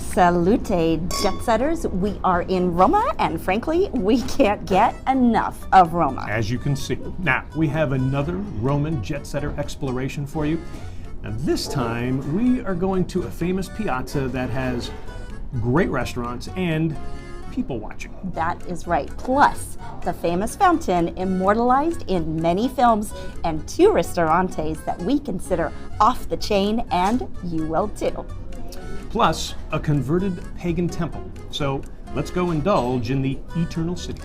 Salute, Jetsetters. We are in Roma, and frankly, we can't get enough of Roma. As you can see. Now, we have another Roman Jetsetter exploration for you. Now, this time, we are going to a famous piazza that has great restaurants and people watching. That is right. Plus, the famous fountain immortalized in many films and 2 restaurantes that we consider off the chain, and you will too. Plus, a converted pagan temple. So let's go indulge in the Eternal City.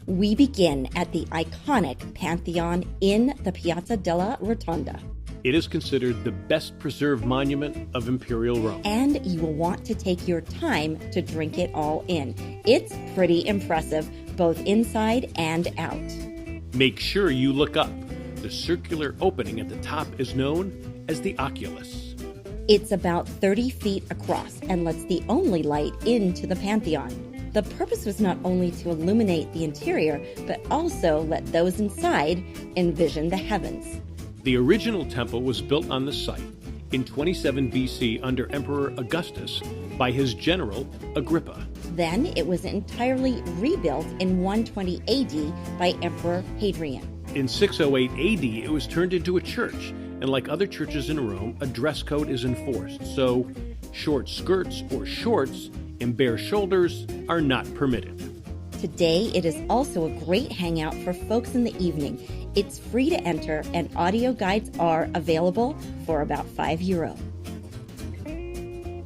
We begin at the iconic Pantheon in the Piazza della Rotonda. It is considered the best preserved monument of Imperial Rome. And you will want to take your time to drink it all in. It's pretty impressive, both inside and out. Make sure you look up. The circular opening at the top is known as the oculus. It's about 30 feet across and lets the only light into the Pantheon. The purpose was not only to illuminate the interior, but also let those inside envision the heavens. The original temple was built on the site in 27 BC under Emperor Augustus by his general Agrippa. Then it was entirely rebuilt in 120 AD by Emperor Hadrian. In 608 AD, it was turned into a church, and like other churches in Rome, a dress code is enforced, so short skirts or shorts and bare shoulders are not permitted. Today, it is also a great hangout for folks in the evening. It's free to enter, and audio guides are available for about €5.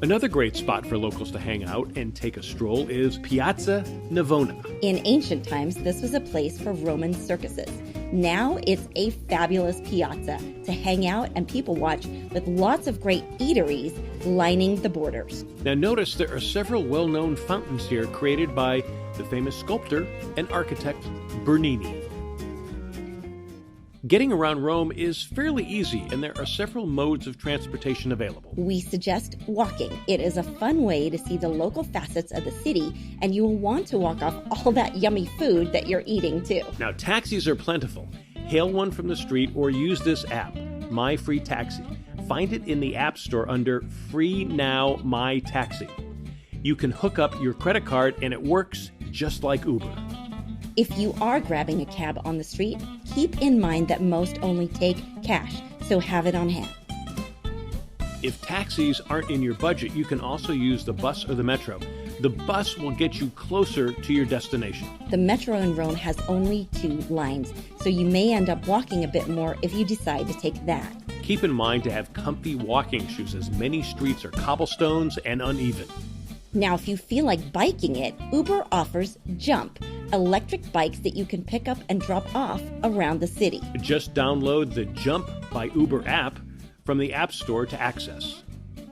Another great spot for locals to hang out and take a stroll is Piazza Navona. In ancient times, this was a place for Roman circuses. Now it's a fabulous piazza to hang out and people watch, with lots of great eateries lining the borders. Now notice there are several well-known fountains here created by the famous sculptor and architect Bernini. Getting around Rome is fairly easy, and there are several modes of transportation available. We suggest walking. It is a fun way to see the local facets of the city, and you will want to walk off all that yummy food that you're eating too. Now, taxis are plentiful. Hail one from the street or use this app, My Free Taxi. Find it in the App Store under Free Now My Taxi. You can hook up your credit card and it works just like Uber. If you are grabbing a cab on the street, keep in mind that most only take cash, so have it on hand. If taxis aren't in your budget, you can also use the bus or the metro. The bus will get you closer to your destination. The metro in Rome has only 2 lines, so you may end up walking a bit more if you decide to take that. Keep in mind to have comfy walking shoes, as many streets are cobblestones and uneven. Now, if you feel like biking it, Uber offers Jump, electric bikes that you can pick up and drop off around the city. Just download the Jump by Uber app from the App Store to access.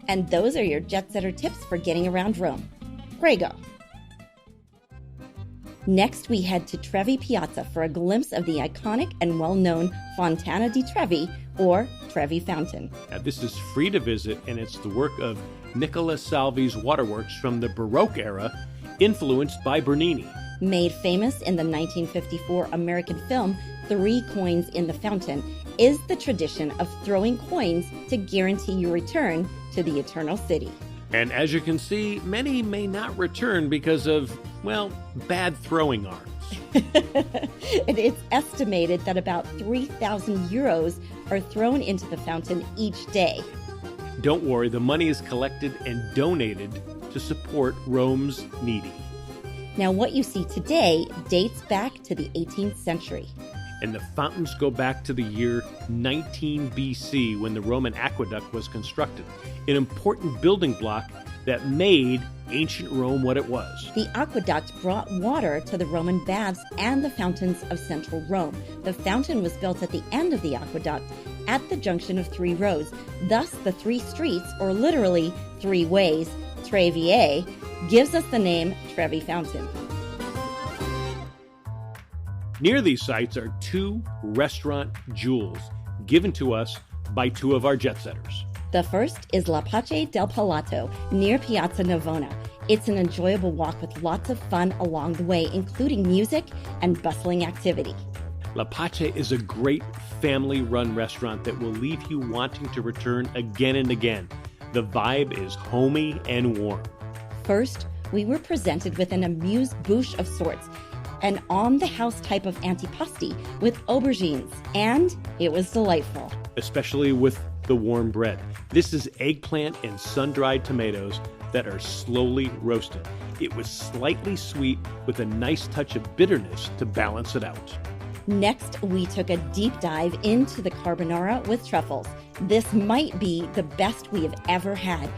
And those are your Jetsetter tips for getting around Rome. Prego. Next, we head to Trevi Piazza for a glimpse of the iconic and well-known Fontana di Trevi, or Trevi Fountain. Now, this is free to visit, and it's the work of Nicola Salvi's waterworks from the Baroque era, influenced by Bernini. Made famous in the 1954 American film 3 Coins in the Fountain, is the tradition of throwing coins to guarantee your return to the Eternal City. And as you can see, many may not return because of, well, bad throwing arms. And it's estimated that about 3,000 euros are thrown into the fountain each day. Don't worry, the money is collected and donated to support Rome's needy. Now, what you see today dates back to the 18th century. And the fountains go back to the year 19 BC when the Roman aqueduct was constructed, an important building block that made ancient Rome what it was. The aqueduct brought water to the Roman baths and the fountains of central Rome. The fountain was built at the end of the aqueduct at the junction of 3 roads. Thus, the 3 streets, or literally 3 ways, Trevi, gives us the name Trevi Fountain. Near these sites are 2 restaurant jewels given to us by 2 of our Jetsetters. The first is La Pace del Palato near Piazza Navona. It's an enjoyable walk with lots of fun along the way, including music and bustling activity. La Pace is a great family-run restaurant that will leave you wanting to return again and again. The vibe is homey and warm. First, we were presented with an amuse-bouche of sorts, an on-the-house type of antipasti with aubergines, and it was delightful. Especially with the warm bread. This is eggplant and sun-dried tomatoes that are slowly roasted. It was slightly sweet with a nice touch of bitterness to balance it out. Next, we took a deep dive into the carbonara with truffles. This might be the best we have ever had.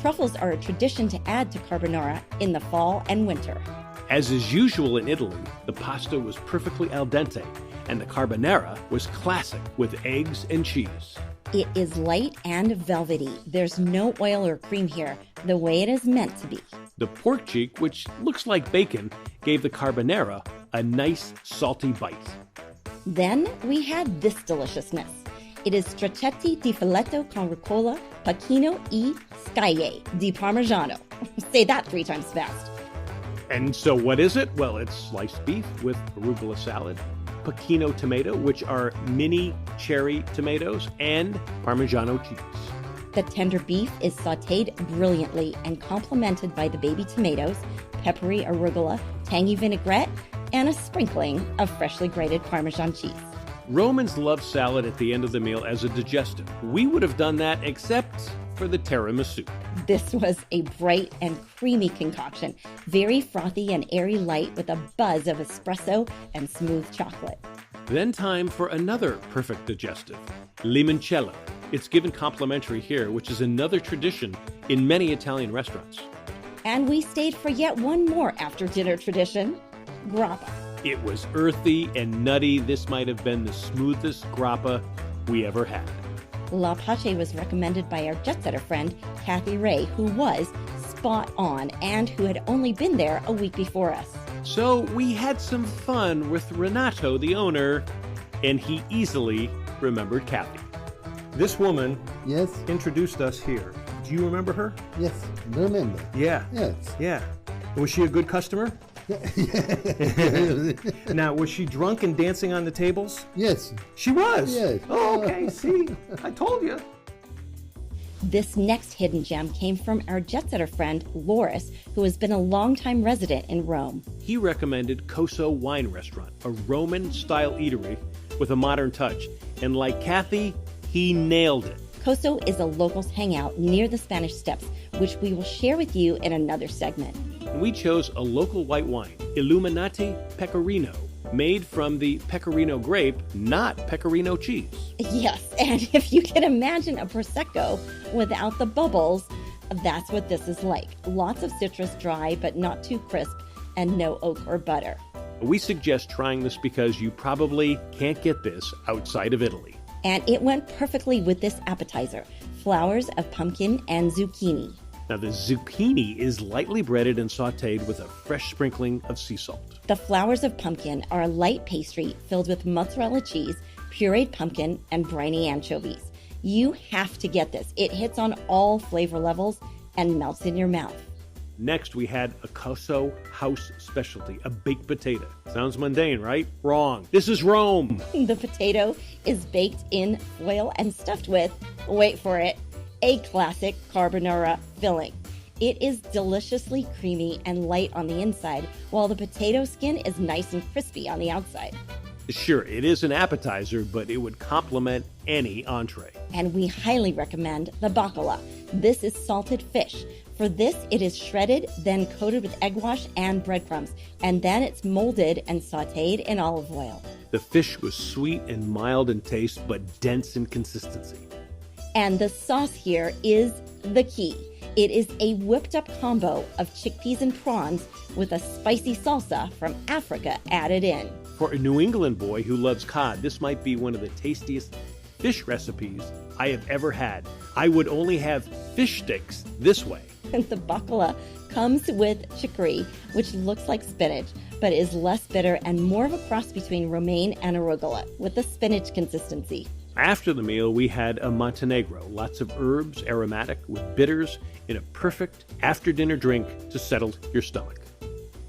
Truffles are a tradition to add to carbonara in the fall and winter. As is usual in Italy, the pasta was perfectly al dente, and the carbonara was classic with eggs and cheese. It is light and velvety. There's no oil or cream here, the way it is meant to be. The pork cheek, which looks like bacon, gave the carbonara a nice salty bite. Then we had this deliciousness. It is stracchetti di filetto con ricotta, pacchino e scaglie di parmigiano. Say that 3 times fast. And so what is it? Well, it's sliced beef with arugula salad, pacchino tomato, which are mini cherry tomatoes, and Parmigiano cheese. The tender beef is sautéed brilliantly and complemented by the baby tomatoes, peppery arugula, tangy vinaigrette, and a sprinkling of freshly grated Parmesan cheese. Romans love salad at the end of the meal as a digestive. We would have done that except for the tiramisu. This was a bright and creamy concoction, very frothy and airy light with a buzz of espresso and smooth chocolate. Then time for another perfect digestive, limoncello. It's given complimentary here, which is another tradition in many Italian restaurants. And we stayed for yet one more after-dinner tradition, grappa. It was earthy and nutty. This might have been the smoothest grappa we ever had. La Pace was recommended by our Jetsetter friend, Cathy Ray, who was spot on and who had only been there a week before us. So we had some fun with Renato, the owner, and he easily remembered Cathy. This woman Yes, introduced us here. Do you remember her? yes, remember. Yeah. Yes. Yeah. Was she a good customer? Now, was she drunk and dancing on the tables? Yes. She was? Yes. Oh, okay. See, I told you. This next hidden gem came from our Jetsetter friend, Loris, who has been a longtime resident in Rome. He recommended Coso Wine Restaurant, a Roman-style eatery with a modern touch. And like Cathy, he nailed it. Coso is a locals hangout near the Spanish Steps, which we will share with you in another segment. And we chose a local white wine, Illuminati Pecorino, made from the pecorino grape, not pecorino cheese. Yes, and if you can imagine a Prosecco without the bubbles, that's what this is like. Lots of citrus, dry but not too crisp, and no oak or butter. We suggest trying this because you probably can't get this outside of Italy. And it went perfectly with this appetizer, flowers of pumpkin and zucchini. Now the zucchini is lightly breaded and sautéed with a fresh sprinkling of sea salt. The flowers of pumpkin are a light pastry filled with mozzarella cheese, pureed pumpkin, and briny anchovies. You have to get this. It hits on all flavor levels and melts in your mouth. Next, we had a Coso house specialty, a baked potato. Sounds mundane, right? Wrong. This is Rome. The potato is baked in foil and stuffed with, wait for it, a classic carbonara filling. It is deliciously creamy and light on the inside, while the potato skin is nice and crispy on the outside. Sure, it is an appetizer, but it would complement any entree. And we highly recommend the bacala. This is salted fish. For this, it is shredded, then coated with egg wash and breadcrumbs, and then it's molded and sautéed in olive oil. The fish was sweet and mild in taste, but dense in consistency. And the sauce here is the key. It is a whipped up combo of chickpeas and prawns with a spicy salsa from Africa added in. For a New England boy who loves cod, this might be one of the tastiest fish recipes I have ever had. I would only have fish sticks this way. The bacala comes with chicory, which looks like spinach, but is less bitter and more of a cross between romaine and arugula, with a spinach consistency. After the meal, we had a Montenegro, lots of herbs, aromatic, with bitters, in a perfect after-dinner drink to settle your stomach.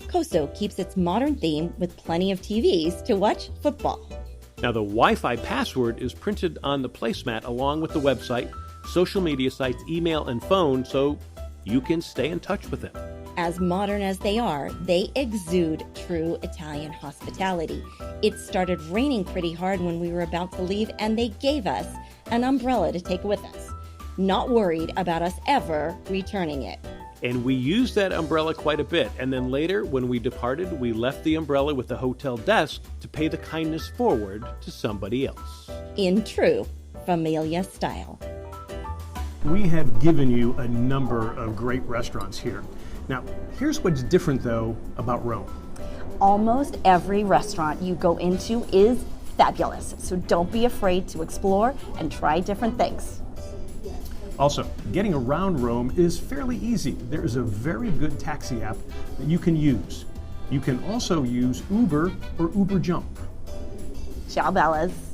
Coso keeps its modern theme with plenty of TVs to watch football. Now, the Wi-Fi password is printed on the placemat along with the website, social media sites, email, and phone so you can stay in touch with them. As modern as they are, they exude true Italian hospitality. It started raining pretty hard when we were about to leave, and they gave us an umbrella to take with us, not worried about us ever returning it. And we used that umbrella quite a bit, and then later, when we departed, we left the umbrella with the hotel desk to pay the kindness forward to somebody else. In true familia style. We have given you a number of great restaurants here. Now, here's what's different, though, about Rome. Almost every restaurant you go into is fabulous, so don't be afraid to explore and try different things. Also, getting around Rome is fairly easy. There is a very good taxi app that you can use. You can also use Uber or Uber Jump. Ciao, Bellas.